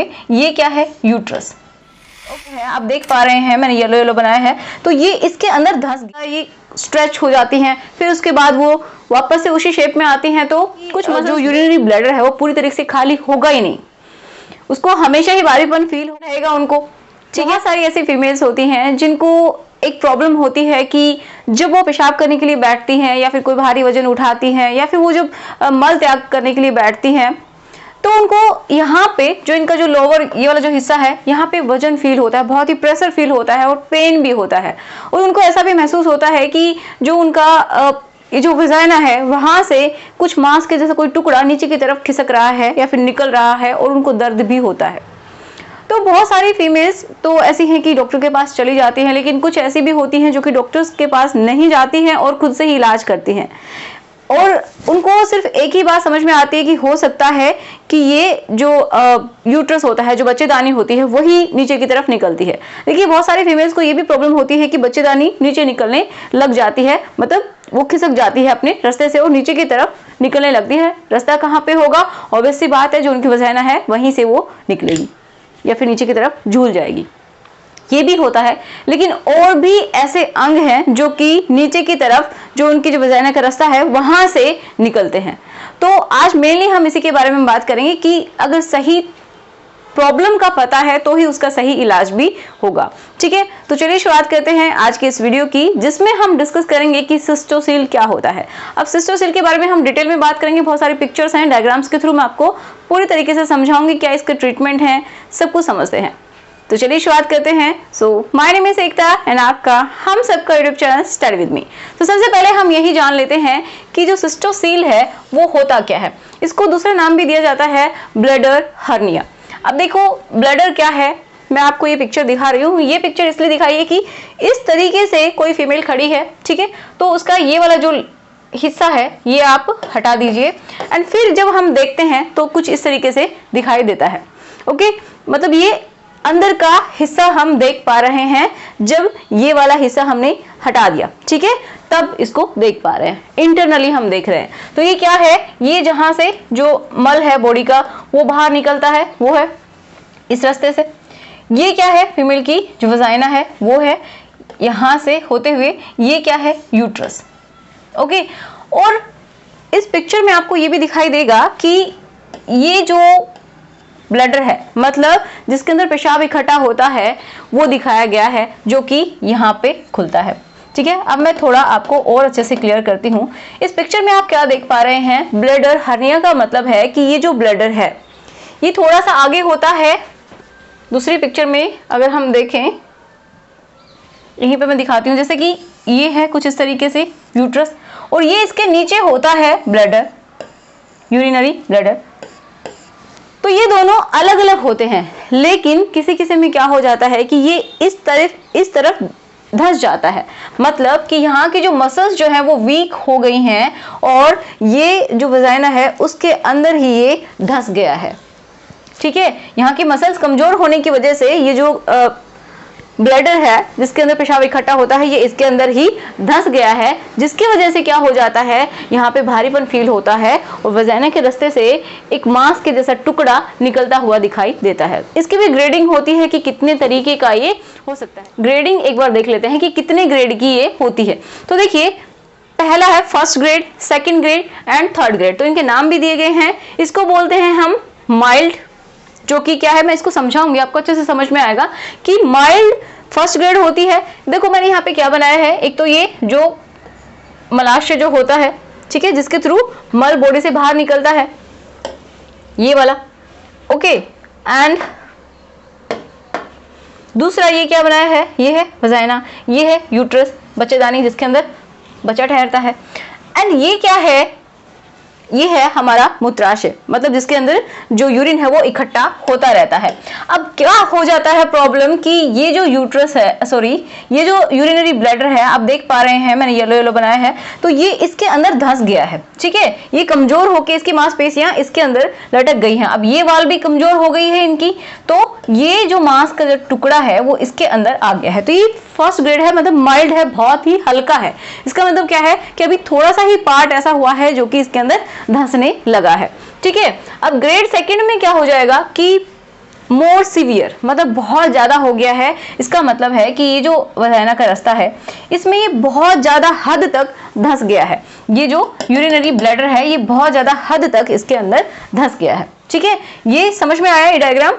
Okay, ये क्या है? यूट्रस। ओके, आप देख पा रहे हैं मैंने येलो येलो बनाया है, तो ये इसके अंदर धंस गया, ये स्ट्रेच हो जाती हैं, फिर उसके बाद वो वापस से उसी शेप में आती हैं। तो कुछ जो यूरिनरी ब्लैडर है वो पूरी तरीके से खाली होगा ही नहीं, उसको हमेशा ही भारीपन फील रहेगा उनको। बहुत सारी ऐसी फीमेल्स होती हैं जिनको एक प्रॉब्लम होती है कि जब वो पेशाब करने के लिए बैठती हैं या फिर कोई भारी वजन उठाती हैं या फिर वो जब मल त्याग करने के लिए बैठती हैं, तो उनको यहाँ पे जो इनका जो लोअर ये वाला जो हिस्सा है, यहाँ पे वजन फील होता है, बहुत ही प्रेशर फील होता है और पेन भी होता है। और उनको ऐसा भी महसूस होता है कि जो उनका ये जो वजाइना है वहां से कुछ मांस के जैसा कोई टुकड़ा नीचे की तरफ खिसक रहा है या फिर निकल रहा है, और उनको दर्द भी होता है। तो बहुत सारी फीमेल्स तो ऐसी हैं कि डॉक्टर के पास चली जाती हैं, लेकिन कुछ ऐसी भी होती हैं जो कि डॉक्टर्स के पास नहीं जाती हैं और खुद से ही इलाज करती हैं, और उनको सिर्फ एक ही बात समझ में आती है कि हो सकता है कि ये जो यूट्रस होता है, जो बच्चेदानी होती है, वही नीचे की तरफ निकलती है। देखिए, बहुत सारी फीमेल्स को ये भी प्रॉब्लम होती है कि बच्चेदानी नीचे निकलने लग जाती है, मतलब वो खिसक जाती है अपने रास्ते से और नीचे की तरफ निकलने लगती है। रास्ता कहाँ पे होगा? ऑब्वियस सी बात है, जो उनकी वजाइना है वहीं से वो निकलेगी या फिर नीचे की तरफ झूल जाएगी। ये भी होता है, लेकिन और भी ऐसे अंग हैं जो कि नीचे की तरफ जो उनकी जो वजाइना का रास्ता है वहां से निकलते हैं। तो आज मेनली हम इसी के बारे में बात करेंगे कि अगर सही प्रॉब्लम का पता है तो ही उसका सही इलाज भी होगा। ठीक है, तो चलिए शुरुआत करते हैं आज के इस वीडियो की, जिसमें हम डिस्कस करेंगे कि सिस्टोसील क्या होता है। अब सिस्टोसील के बारे में हम डिटेल में बात करेंगे, बहुत सारे पिक्चर्स हैं, डायग्राम्स के थ्रू मैं आपको पूरी तरीके से समझाऊंगी क्या इसके ट्रीटमेंट है, सब कुछ समझते हैं। तो चलिए शुरुआत करते हैं। So my name is Ekta and आपका हम सबका YouTube channel study with me. तो सबसे पहले हम यही जान लेते हैं कि जो सिस्टोसील है वो होता क्या है। इसको दूसरा नाम भी दिया जाता है ब्लैडर हर्निया। अब देखो, ब्लैडर क्या है, मैं आपको ये पिक्चर दिखा रही हूँ। ये पिक्चर इसलिए दिखाई है कि इस तरीके से कोई फीमेल खड़ी है, ठीक है, तो उसका ये वाला जो हिस्सा है ये आप हटा दीजिए, एंड फिर जब हम देखते हैं तो कुछ इस तरीके से दिखाई देता है। ओके, मतलब ये अंदर का हिस्सा हम देख पा रहे हैं, जब ये वाला हिस्सा हमने हटा दिया, ठीक है, तब इसको देख पा रहे हैं, इंटरनली हम देख रहे हैं। तो ये क्या है? ये जहां से जो मल है बॉडी का वो बाहर निकलता है, वो है इस रास्ते से। ये क्या है? फीमेल की जो वजाइना है वो है यहां से होते हुए, ये क्या है? यूट्रस। ओके, और इस पिक्चर में आपको ये भी दिखाई देगा कि ये जो ब्लैडर है, मतलब जिसके अंदर पेशाब इकट्ठा होता है, वो दिखाया गया है, जो कि यहाँ पे खुलता है। ठीक है, अब मैं थोड़ा आपको और अच्छे से क्लियर करती हूँ। इस पिक्चर में आप क्या देख पा रहे हैं? ब्लैडर हर्निया का मतलब है कि ये जो ब्लैडर है ये थोड़ा सा आगे होता है। दूसरी पिक्चर में अगर हम देखें, यहीं पे मैं दिखाती हूँ, जैसे कि ये है कुछ इस तरीके से यूट्रस, और ये इसके नीचे होता है ब्लैडर, यूरिनरी ब्लैडर। तो ये दोनों अलग अलग होते हैं, लेकिन किसी किसी में क्या हो जाता है कि ये इस तरफ धंस जाता है, मतलब कि यहाँ की जो मसल्स जो हैं वो वीक हो गई हैं और ये जो वजाइना है उसके अंदर ही ये धंस गया है। ठीक है, यहाँ की मसल्स कमजोर होने की वजह से ये जो ब्लैडर है जिसके अंदर पेशाब इकट्ठा होता है, ये इसके अंदर ही धंस गया है, जिसकी वजह से क्या हो जाता है, यहाँ पे भारीपन फील होता है और वजाइना के रास्ते से एक मांस के जैसा टुकड़ा निकलता हुआ दिखाई देता है। इसकी भी ग्रेडिंग होती है कि कितने तरीके का ये हो सकता है। ग्रेडिंग एक बार देख लेते हैं कि कितने ग्रेड की ये होती है। तो देखिए, पहला है first grade, second grade and third grade. तो इनके नाम भी दिए गए हैं। इसको बोलते हैं हम माइल्ड, जो कि क्या है मैं इसको समझाऊंगी, आपको अच्छे से समझ में आएगा कि माइल्ड फर्स्ट ग्रेड होती है। देखो मैंने यहाँ पे क्या बनाया है, एक तो ये जो मलाशय जो होता है, ठीक है, जिसके थ्रू मल बॉडी से बाहर निकलता है, ये वाला। ओके, एंड दूसरा ये क्या बनाया है, ये है वजाइना, ये है यूट्रस, बच्चेदानी जिसके अंदर बच्चा ठहरता है, एंड ये क्या है, ये है हमारा मूत्राशय, मतलब जिसके अंदर जो यूरिन है वो इकट्ठा होता रहता है। अब क्या हो जाता है प्रॉब्लम कि ये जो यूट्रस है, सॉरी, ये जो यूरिनरी ब्लैडर है, आप देख पा रहे हैं मैंने येलो येलो बनाया है, तो ये इसके अंदर धंस गया है। ठीक है, ये कमजोर होकर इसकी मांसपेशियां इसके अंदर लटक गई हैं। अब ये वाल भी कमजोर हो गई है इनकी, तो ये जो मांस का जो टुकड़ा है वो इसके अंदर आ गया है। तो ये फर्स्ट ग्रेड है, मतलब माइल्ड है, बहुत ही हल्का है। इसका मतलब क्या है कि अभी थोड़ा सा ही पार्ट ऐसा हुआ है जो कि इसके अंदर धंसने लगा है। ठीक है, अब ग्रेड सेकंड में क्या हो जाएगा कि मोर सीवियर, मतलब बहुत ज्यादा हो गया है। इसका मतलब है कि ये जो वजाइना का रास्ता है इसमें ये बहुत ज्यादा हद तक धंस गया है। ये जो यूरिनरी ब्लैडर है ये बहुत ज्यादा हद तक इसके अंदर धंस गया है। ठीक है, ये समझ में आया ये डायग्राम।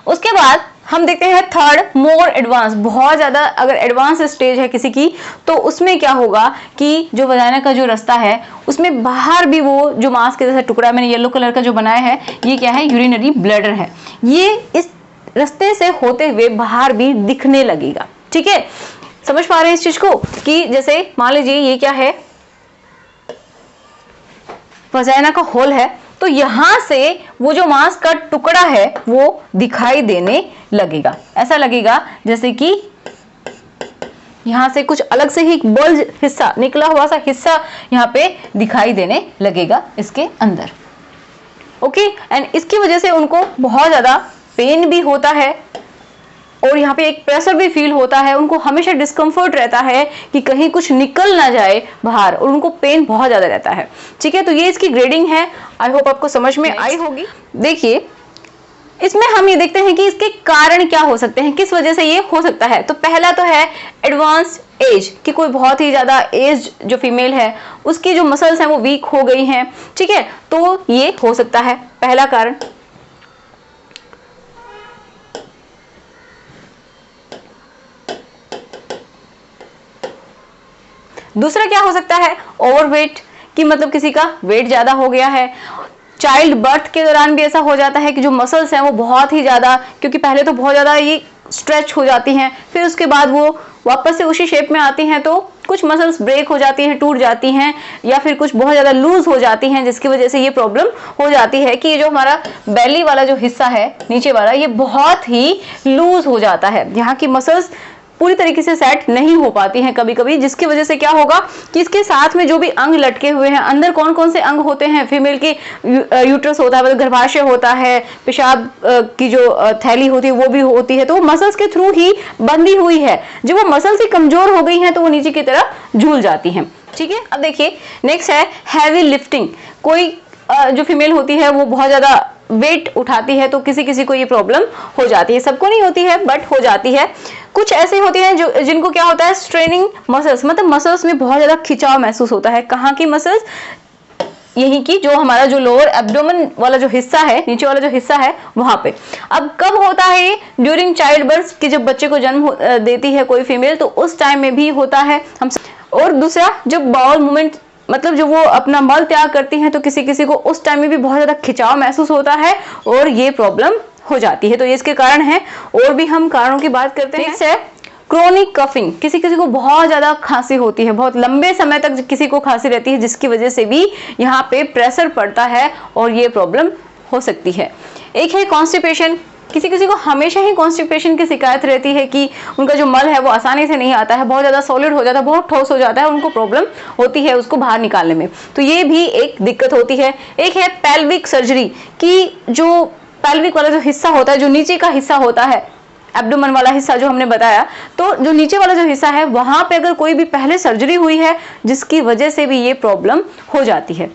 उसके बाद हम देखते हैं थर्ड, मोर एडवांस। बहुत ज्यादा अगर एडवांस स्टेज है किसी की तो उसमें क्या होगा कि जो वजाइना का जो रास्ता है उसमें बाहर भी वो जो मांस के जैसा टुकड़ा मैंने येलो कलर का जो बनाया है ये क्या है, यूरिनरी ब्लैडर है। ये इस रास्ते से होते हुए बाहर भी दिखने लगेगा। ठीक है, समझ पा रहे हैं इस चीज को कि जैसे मान लीजिए ये क्या है, वजाइना का होल है, तो यहां से वो जो मांस का टुकड़ा है वो दिखाई देने लगेगा। ऐसा लगेगा जैसे कि यहां से कुछ अलग से ही बल्ज हिस्सा, निकला हुआ सा हिस्सा यहां पे दिखाई देने लगेगा इसके अंदर। ओके, एंड इसकी वजह से उनको बहुत ज्यादा पेन भी होता है और यहाँ पे एक प्रेशर भी फील होता है। उनको हमेशा डिस्कम्फर्ट रहता है कि कहीं कुछ निकल ना जाए बाहर, और उनको पेन बहुत ज्यादा रहता है। ठीक है, तो ये इसकी ग्रेडिंग है। आई होप आपको समझ में आई होगी। देखिए इसमें हम ये देखते हैं कि इसके कारण क्या हो सकते हैं, किस वजह से ये हो सकता है। तो पहला तो है एडवांस एज, कि कोई बहुत ही ज्यादा एज जो फीमेल है उसकी जो मसल्स हैं वो वीक हो गई हैं। ठीक है, तो ये हो सकता है पहला कारण। दूसरा क्या हो सकता है, ओवरवेट, कि मतलब किसी का वेट ज्यादा हो गया है। चाइल्ड बर्थ के दौरान भी ऐसा हो जाता है कि जो मसल्स हैं वो बहुत ही ज्यादा, क्योंकि पहले तो बहुत ज्यादा ये स्ट्रेच हो जाती हैं, फिर उसके बाद वो वापस से उसी शेप में आती हैं, तो कुछ मसल्स ब्रेक हो जाती हैं, टूट जाती हैं, या फिर कुछ बहुत ज्यादा लूज हो जाती हैं, जिसकी वजह से ये प्रॉब्लम हो जाती है कि ये जो हमारा बेली वाला जो हिस्सा है नीचे वाला ये बहुत ही लूज हो जाता है। यहाँ की मसल्स पूरी तरीके से सेट नहीं हो पाती हैं कभी कभी, जिसकी वजह से क्या होगा कि इसके साथ में जो भी अंग लटके हुए हैं, अंदर कौन कौन से अंग होते हैं, फीमेल की यूट्रस होता है, मतलब गर्भाशय होता है, पेशाब की जो थैली होती है वो भी होती है, तो वो मसल्स के थ्रू ही बंधी हुई है। जब वो मसल्स ही कमजोर हो गई हैं तो वो नीचे की तरफ झूल जाती हैं। ठीक है, अब देखिए नेक्स्ट है हैवी लिफ्टिंग। कोई जो फीमेल होती है वो बहुत ज्यादा वेट उठाती है तो किसी किसी को ये प्रॉब्लम हो जाती है, सबको नहीं होती है बट हो जाती है। कुछ ऐसे होते हैं जो जिनको क्या होता है, स्ट्रेनिंग मसल्स, मतलब मसल्स में बहुत ज्यादा खिंचाव महसूस होता है। कहाँ की मसल्स, यही की जो हमारा जो लोअर एब्डोमेन वाला जो हिस्सा है, नीचे वाला जो हिस्सा है वहां पे। अब कब होता है ये, ड्यूरिंग चाइल्ड बर्थ, कि जब बच्चे को जन्म देती है कोई फीमेल तो उस टाइम में भी होता है हम। और दूसरा जब बाउल मूवमेंट, मतलब जो वो अपना मल त्याग करती हैं तो किसी किसी को उस टाइम में भी बहुत ज्यादा खिंचाव महसूस होता है और ये प्रॉब्लम हो जाती है। तो ये इसके कारण है। और भी हम कारणों की बात करते हैं। नेक्स्ट है क्रोनिक कफिंग। किसी किसी को बहुत ज्यादा खांसी होती है, बहुत लंबे समय तक किसी को खांसी रहती है, जिसकी वजह से भी यहाँ पे प्रेशर पड़ता है और ये प्रॉब्लम हो सकती है। एक है कॉन्स्टिपेशन। किसी किसी को हमेशा ही कॉन्स्टिपेशन की शिकायत रहती है कि उनका जो मल है वो आसानी से नहीं आता है, बहुत ज्यादा सॉलिड हो जाता है, बहुत ठोस हो जाता है, उनको प्रॉब्लम होती है उसको बाहर निकालने में, तो ये भी एक दिक्कत होती है। एक है पेल्विक सर्जरी, कि जो पेल्विक वाला जो हिस्सा होता है, जो नीचे का हिस्सा होता है, एब्डोमेन वाला हिस्सा जो हमने बताया, तो जो नीचे वाला जो हिस्सा है वहां पे अगर कोई भी पहले सर्जरी हुई है जिसकी वजह से भी ये प्रॉब्लम हो जाती है।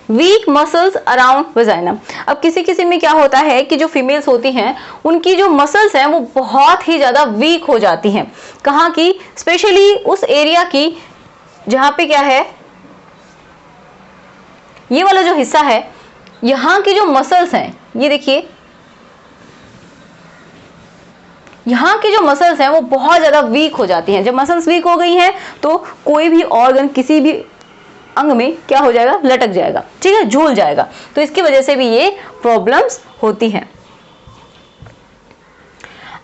Week muscles around vagina. अब किसी किसी में क्या होता है कि जो फीमेल्स होती हैं उनकी जो मसल्स हैं वो बहुत ही ज्यादा वीक हो जाती हैं। कहाँ की, स्पेशली उस एरिया की जहां पे क्या है, ये वाला जो हिस्सा है, यहाँ की जो मसल्स हैं, ये देखिए यहाँ की जो मसल्स हैं वो बहुत ज्यादा वीक हो जाती हैं। जब मसल्स वीक हो गई हैं तो कोई भी ऑर्गन किसी भी अंग में क्या हो जाएगा, लटक जाएगा, ठीक है, झूल जाएगा। तो इसकी वजह से भी ये प्रॉब्लम्स होती हैं।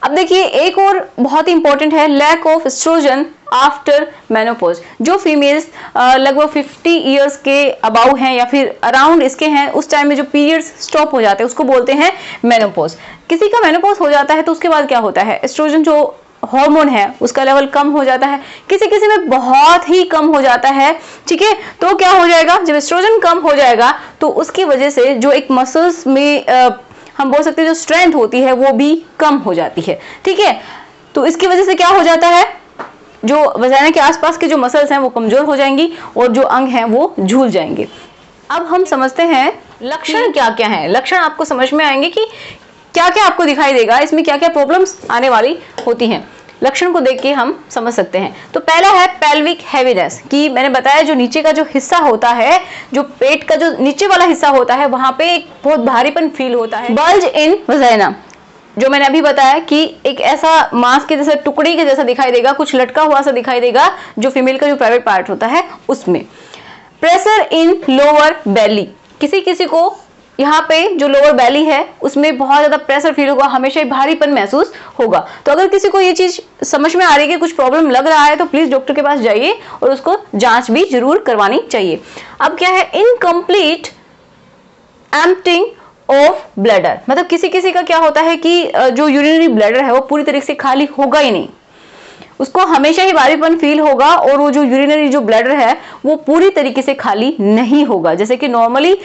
अब देखिए एक और बहुत ही इंपॉर्टेंट है, lack of oestrogen after menopause. जो फीमेल्स लगभग 50 इयर्स के अबाउ हैं या फिर अराउंड इसके हैं, उस टाइम में जो पीरियड्स स्टॉप हो जाते हैं उसको बोलते हैं मेनोपॉज। किसी का मेनोपॉज हो जाता है तो उसके बाद क्या होता है, एस्ट्रोजन जो हार्मोन है उसका लेवल कम हो जाता है, किसी किसी में बहुत ही कम हो जाता है। ठीक है, तो क्या हो जाएगा, जब एस्ट्रोजन कम हो जाएगा तो उसकी वजह से जो एक मसल्स में हम बोल सकते हैं जो स्ट्रेंथ होती है वो भी कम हो जाती है। ठीक है, तो इसकी वजह से क्या हो जाता है, जो वजाइना के आसपास के जो मसल्स हैं वो कमजोर हो जाएंगी और जो अंग हैं वो झूल जाएंगे। अब हम समझते हैं लक्षण क्या क्या हैं। लक्षण आपको समझ में आएंगे कि क्या क्या आपको दिखाई देगा, इसमें क्या क्या प्रॉब्लम्स आने वाली होती हैं, लक्षण को देख के हम समझ सकते हैं। तो पहला है पेल्विक हैवीनेस, कि मैंने बताया जो नीचे का जो हिस्सा होता है, जो पेट का जो नीचे वाला हिस्सा होता है, वहां पे एक बहुत भारीपन फील होता है। बल्ज इन वजाइना, जो मैंने अभी बताया कि एक ऐसा मांस के जैसा टुकड़ी के जैसा दिखाई देगा, कुछ लटका हुआ सा दिखाई देगा, जो फीमेल का जो प्राइवेट पार्ट होता है उसमें। प्रेशर इन लोअर बेली, किसी किसी को यहाँ पे जो लोअर बेली है उसमें बहुत ज्यादा प्रेशर फील होगा, हमेशा भारीपन महसूस होगा। तो अगर किसी को ये चीज समझ में आ रही है कि कुछ प्रॉब्लम लग रहा है तो प्लीज डॉक्टर के पास जाइए और उसको जांच भी जरूर करवानी चाहिए। अब क्या है, इनकम्प्लीट एम्प्टिंग ऑफ ब्लैडर, मतलब किसी किसी का क्या होता है कि जो यूरिनरी ब्लैडर है वो पूरी तरीके से खाली होगा ही नहीं, उसको हमेशा ही भारीपन फील होगा और वो जो यूरिनरी जो ब्लैडर है वो पूरी तरीके से खाली नहीं होगा। जैसे कि नॉर्मली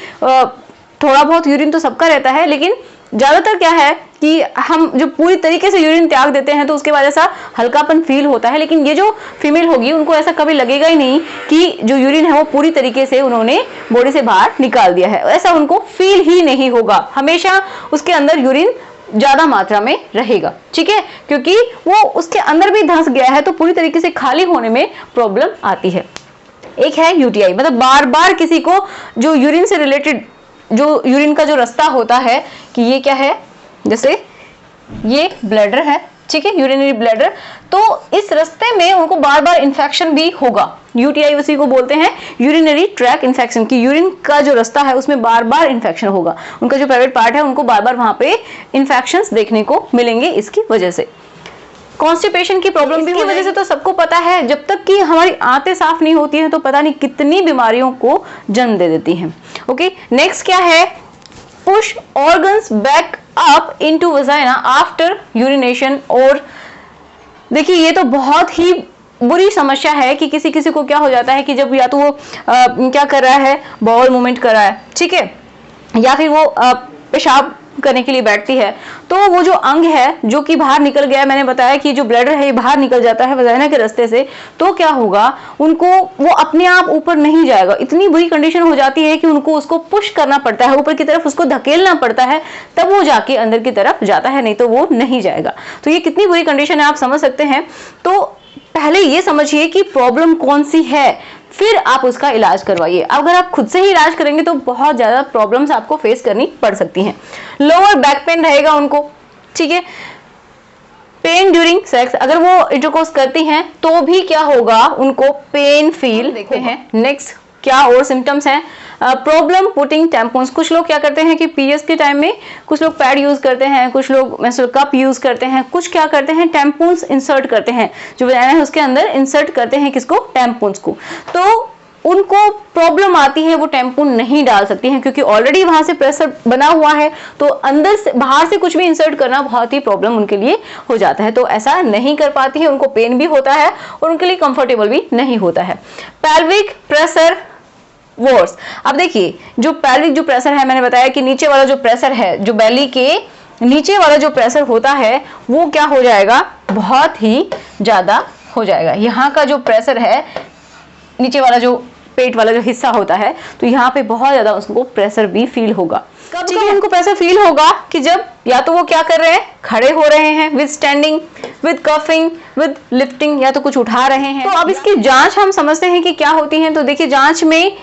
थोड़ा बहुत यूरिन तो सबका रहता है, लेकिन ज्यादातर क्या है कि हम जो पूरी तरीके से यूरिन त्याग देते हैं तो उसके बाद ऐसा हल्कापन फील होता है, लेकिन ये जो फीमेल होगी उनको ऐसा कभी लगेगा ही नहीं कि जो यूरिन है वो पूरी तरीके से उन्होंने बॉडी से बाहर निकाल दिया है, ऐसा उनको फील ही नहीं होगा। हमेशा उसके अंदर यूरिन ज्यादा मात्रा में रहेगा, ठीक है, क्योंकि वो उसके अंदर भी धंस गया है तो पूरी तरीके से खाली होने में प्रॉब्लम आती है। एक है यूटीआई, मतलब बार बार किसी को जो यूरिन से रिलेटेड जो यूरिन का जो रास्ता होता है कि ये क्या है, जैसे ये ब्लैडर है, ठीक है, यूरिनरी ब्लैडर, तो इस रास्ते में उनको बार बार इन्फेक्शन भी होगा। यूटीआई उसी को बोलते हैं यूरिनरी ट्रैक इन्फेक्शन, की यूरिन का जो रास्ता है उसमें बार बार इन्फेक्शन होगा, उनका जो प्राइवेट पार्ट है उनको बार बार वहां पे इन्फेक्शंस देखने को मिलेंगे इसकी वजह से। कॉन्स्टिपेशन की प्रॉब्लम भी की वजह से तो सबको पता है, जब तक कि हमारी आंतें साफ नहीं होती हैं तो पता नहीं कितनी बीमारियों को जन्म दे देती हैं। ओके, नेक्स्ट क्या है, push organs back up into vagina after urination. और देखिए ये तो बहुत ही बुरी समस्या है कि किसी किसी को क्या हो जाता है कि जब या तो वो क्या कर रहा है, बाउल मूवमेंट कर रहा है, ठीक है, या फिर वो पेशाब करने के लिए बैठती है, तो वो जो अंग है जो कि बाहर निकल गया है, मैंने बताया कि जो ब्लैडर है ये बाहर निकल जाता है वजाइना के रास्ते से, तो क्या होगा, उनको वो अपने आप ऊपर नहीं जाएगा, इतनी बुरी कंडीशन हो जाती है कि उनको उसको पुश करना पड़ता है, ऊपर की तरफ उसको धकेलना पड़ता है, तब वो जाके अंदर की तरफ जाता है, नहीं तो वो नहीं जाएगा। तो ये कितनी बुरी कंडीशन है आप समझ सकते हैं। तो पहले ये समझिए कि प्रॉब्लम कौन सी है, फिर आप उसका इलाज करवाइए। अगर आप खुद से ही इलाज करेंगे तो बहुत ज्यादा प्रॉब्लम्स आपको फेस करनी पड़ सकती हैं। लोअर बैक पेन रहेगा उनको, ठीक है, पेन ड्यूरिंग सेक्स, अगर वो इंटरकोर्स करती हैं तो भी क्या होगा, उनको पेन फील देखते हैं। नेक्स्ट क्या और सिम्टम्स हैं, प्रॉब्लम पुटिंग टैम्पून्स, कुछ लोग क्या करते हैं कि पीरियड्स के टाइम में कुछ लोग पैड यूज करते हैं, कुछ लोग मेंस्ट्रुअल कप यूज करते हैं, कुछ क्या करते हैं टैम्पून्स इंसर्ट करते हैं, जो वजाइना है उसके अंदर इंसर्ट करते हैं किसको, टैम्पून्स को। तो उनको प्रॉब्लम आती है, वो टैम्पून नहीं डाल सकती हैं क्योंकि ऑलरेडी वहां से प्रेशर बना हुआ है, तो अंदर से बाहर से कुछ भी इंसर्ट करना बहुत ही प्रॉब्लम उनके लिए हो जाता है, तो ऐसा नहीं कर पाती है, उनको पेन भी होता है और उनके लिए कंफर्टेबल भी नहीं होता है। पेल्विक प्रेशर वॉर्स, अब देखिए जो पेल्विक जो प्रेशर है, मैंने बताया कि नीचे वाला जो प्रेशर है, जो बेली के नीचे वाला जो प्रेशर होता है वो क्या हो जाएगा, बहुत ही ज्यादा हो जाएगा। यहाँ का जो प्रेशर है, नीचे वाला जो पेट वाला जो हिस्सा होता है, तो यहाँ पे बहुत ज्यादा उसको प्रेशर भी फील होगा। कब उनको प्रेशर फील होगा कि जब या तो वो क्या कर रहे हैं, खड़े हो रहे हैं with standing, with coughing, with lifting, या तो कुछ उठा रहे हैं। तो अब इसकी जांच हम समझते हैं कि क्या होती है। तो देखिए जांच में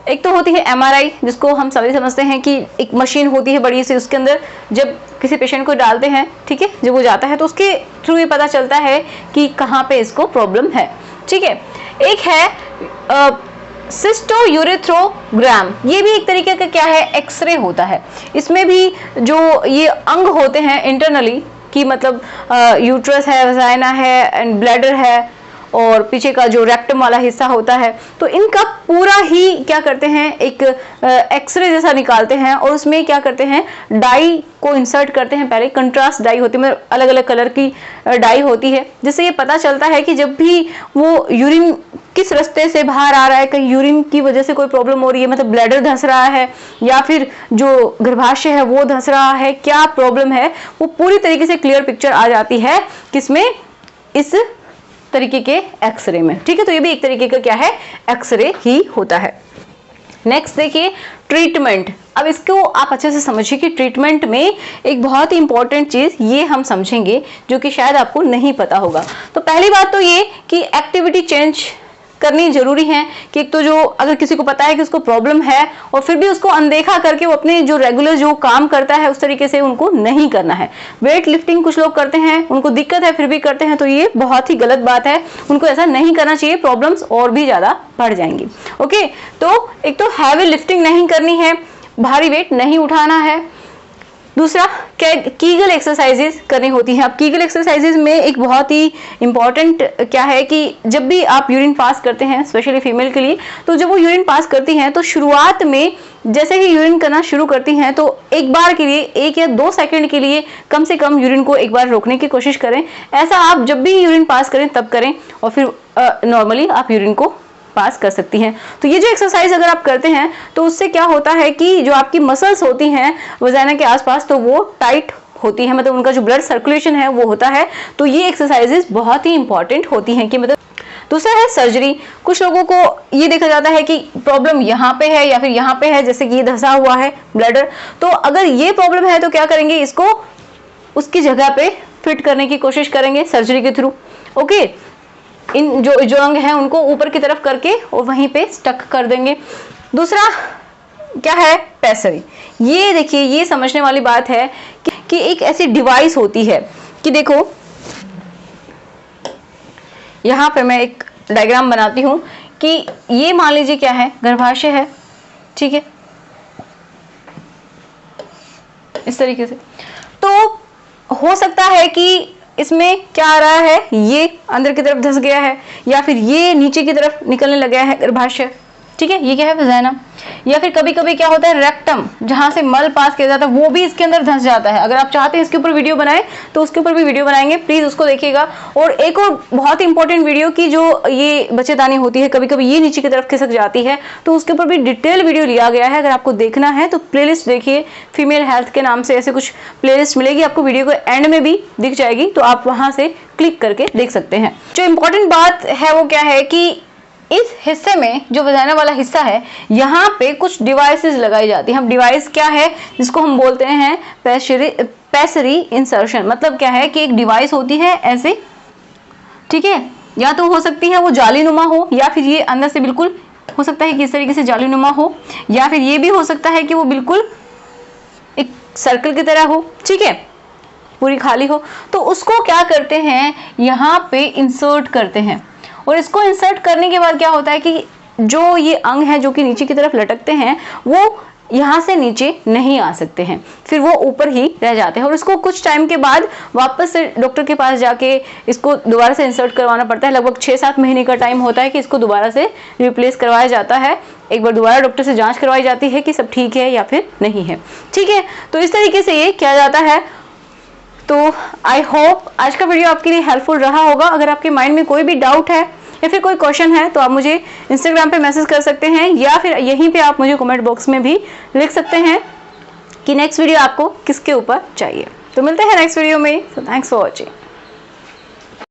एक तो होती है एमआरआई, जिसको हम सभी समझते हैं कि एक मशीन होती है बड़ी सी, उसके अंदर जब किसी पेशेंट को डालते हैं, ठीक है, जब वो जाता है तो उसके थ्रू ये पता चलता है कि कहाँ पे इसको प्रॉब्लम है, ठीक है। एक है सिस्टोयूरेथ्रोग्राम, ये भी एक तरीके का क्या है, एक्सरे होता है। इसमें भी जो ये अंग होते हैं इंटरनली, कि मतलब यूट्रस है, वजाइना है एंड ब्लैडर है, और पीछे का जो रेक्टम वाला हिस्सा होता है, तो इनका पूरा ही क्या करते हैं, एक एक्सरे जैसा निकालते हैं और उसमें क्या करते हैं, डाई को इंसर्ट करते हैं। पहले कंट्रास्ट डाई होती है, मतलब अलग अलग कलर की डाई होती है, जिससे ये पता चलता है कि जब भी वो यूरिन किस रास्ते से बाहर आ रहा है, कहीं यूरिन की वजह से कोई प्रॉब्लम हो रही है, मतलब ब्लैडर धंस रहा है या फिर जो गर्भाशय है वो धंस रहा है, क्या प्रॉब्लम है, वो पूरी तरीके से क्लियर पिक्चर आ जाती है किसमें, इस तरीके के एक्सरे में, ठीक है। तो ये भी एक तरीके का क्या है, एक्सरे ही होता है। नेक्स्ट देखिए ट्रीटमेंट। अब इसको आप अच्छे से समझिए कि ट्रीटमेंट में एक बहुत ही इंपॉर्टेंट चीज ये हम समझेंगे जो कि शायद आपको नहीं पता होगा। तो पहली बात तो ये कि एक्टिविटी चेंज करनी जरूरी है कि एक तो जो अगर किसी को पता है कि उसको प्रॉब्लम है और फिर भी उसको अनदेखा करके वो अपने जो रेगुलर जो काम करता है उस तरीके से उनको नहीं करना है। वेट लिफ्टिंग कुछ लोग करते हैं, उनको दिक्कत है फिर भी करते हैं, तो ये बहुत ही गलत बात है, उनको ऐसा नहीं करना चाहिए, प्रॉब्लम्स और भी ज्यादा बढ़ जाएंगी। ओके, तो एक तो हैवी लिफ्टिंग नहीं करनी है, भारी वेट नहीं उठाना है। दूसरा कीगल एक्सरसाइजेज करनी होती हैं। अब कीगल एक्सरसाइजेज में एक बहुत ही इंपॉर्टेंट क्या है कि जब भी आप यूरिन पास करते हैं, स्पेशली फीमेल के लिए, तो जब वो यूरिन पास करती हैं तो शुरुआत में जैसे ही यूरिन करना शुरू करती हैं तो एक बार के लिए 1 या 2 सेकंड के लिए कम से कम यूरिन को एक बार रोकने की कोशिश करें। ऐसा आप जब भी यूरिन पास करें तब करें और फिर नॉर्मली आप यूरिन को पास कर सकती हैं। तो ये जो एक्सरसाइज अगर आप करते हैं तो उससे क्या होता है कि जो आपकी मसल्स होती हैं वजाना के आसपास तो वो टाइट होती है, मतलब उनका जो ब्लड सर्कुलेशन है वो होता है। तो ये एक्सरसाइजेज बहुत ही इंपॉर्टेंट होती हैं कि मतलब। दूसरा है सर्जरी। कुछ लोगों को ये देखा जाता है कि प्रॉब्लम यहाँ पे है या फिर यहाँ पे है, जैसे कि ये धंसा हुआ है ब्लडर, तो अगर ये प्रॉब्लम है तो क्या करेंगे, इसको उसकी जगह पे फिट करने की कोशिश करेंगे सर्जरी के थ्रू। ओके, इन जो अंग हैं उनको ऊपर की तरफ करके और वहीं पे स्टक कर देंगे। दूसरा क्या है, पैसरी। ये देखिए, ये समझने वाली बात है कि एक ऐसी डिवाइस होती है कि देखो यहाँ पे मैं एक डायग्राम बनाती हूँ कि ये मान लीजिए क्या है, गर्भाशय है, ठीक है, इस तरीके से। तो हो सकता है कि इसमें क्या आ रहा है, ये अंदर की तरफ धंस गया है या फिर ये नीचे की तरफ निकलने लग गया है गर्भाशय, ठीक है, ये क्या है, वजाइना। या फिर कभी कभी क्या होता है, रेक्टम, जहां से मल पास किया जाता है वो भी इसके अंदर धंस जाता है। अगर आप चाहते हैं इसके ऊपर वीडियो बनाए तो उसके ऊपर भी वीडियो बनाएंगे, प्लीज उसको देखिएगा। और एक और बहुत इंपॉर्टेंट वीडियो की जो ये बच्चेदानी होती है, कभी कभी ये नीचे की तरफ खिसक जाती है, तो उसके ऊपर भी डिटेल वीडियो लिया गया है। अगर आपको देखना है तो प्लेलिस्ट देखिए, फीमेल हेल्थ के नाम से ऐसे कुछ प्लेलिस्ट मिलेगी आपको, वीडियो को एंड में भी दिख जाएगी, तो आप वहां से क्लिक करके देख सकते हैं। जो इंपॉर्टेंट बात है वो क्या है कि इस हिस्से में जो वजाइना वाला हिस्सा है यहाँ पे कुछ डिवाइसेस लगाई जाती हैं। हम डिवाइस क्या है, जिसको हम बोलते हैं पैसरी इंसर्शन। मतलब क्या है कि एक डिवाइस होती है ऐसे, ठीक है, या तो हो सकती है वो जालीनुमा हो या फिर ये अंदर से बिल्कुल हो सकता है कि इस तरीके से जालीनुमा हो, या फिर ये भी हो सकता है कि वो बिल्कुल एक सर्कल की तरह हो, ठीक है, पूरी खाली हो। तो उसको क्या करते हैं, यहाँ पे इंसर्ट करते हैं। और इसको इंसर्ट करने के बाद क्या होता है कि जो ये अंग है जो कि नीचे की तरफ लटकते हैं वो यहाँ से नीचे नहीं आ सकते हैं, फिर वो ऊपर ही रह जाते हैं। और इसको कुछ टाइम के बाद वापस से डॉक्टर के पास जाके इसको दोबारा से इंसर्ट करवाना पड़ता है। लगभग 6-7 महीने का टाइम होता है कि इसको दोबारा से रिप्लेस करवाया जाता है। एक बार दोबारा डॉक्टर से जांच करवाई जाती है कि सब ठीक है या फिर नहीं है, ठीक है। तो इस तरीके से ये किया जाता है। तो आई होप आज का वीडियो आपके लिए हेल्पफुल रहा होगा। अगर आपके माइंड में कोई भी डाउट है या फिर कोई क्वेश्चन है तो आप मुझे इंस्टाग्राम पे मैसेज कर सकते हैं या फिर यहीं पे आप मुझे कमेंट बॉक्स में भी लिख सकते हैं कि नेक्स्ट वीडियो आपको किसके ऊपर चाहिए। तो मिलते हैं नेक्स्ट वीडियो में। Thanks for watching.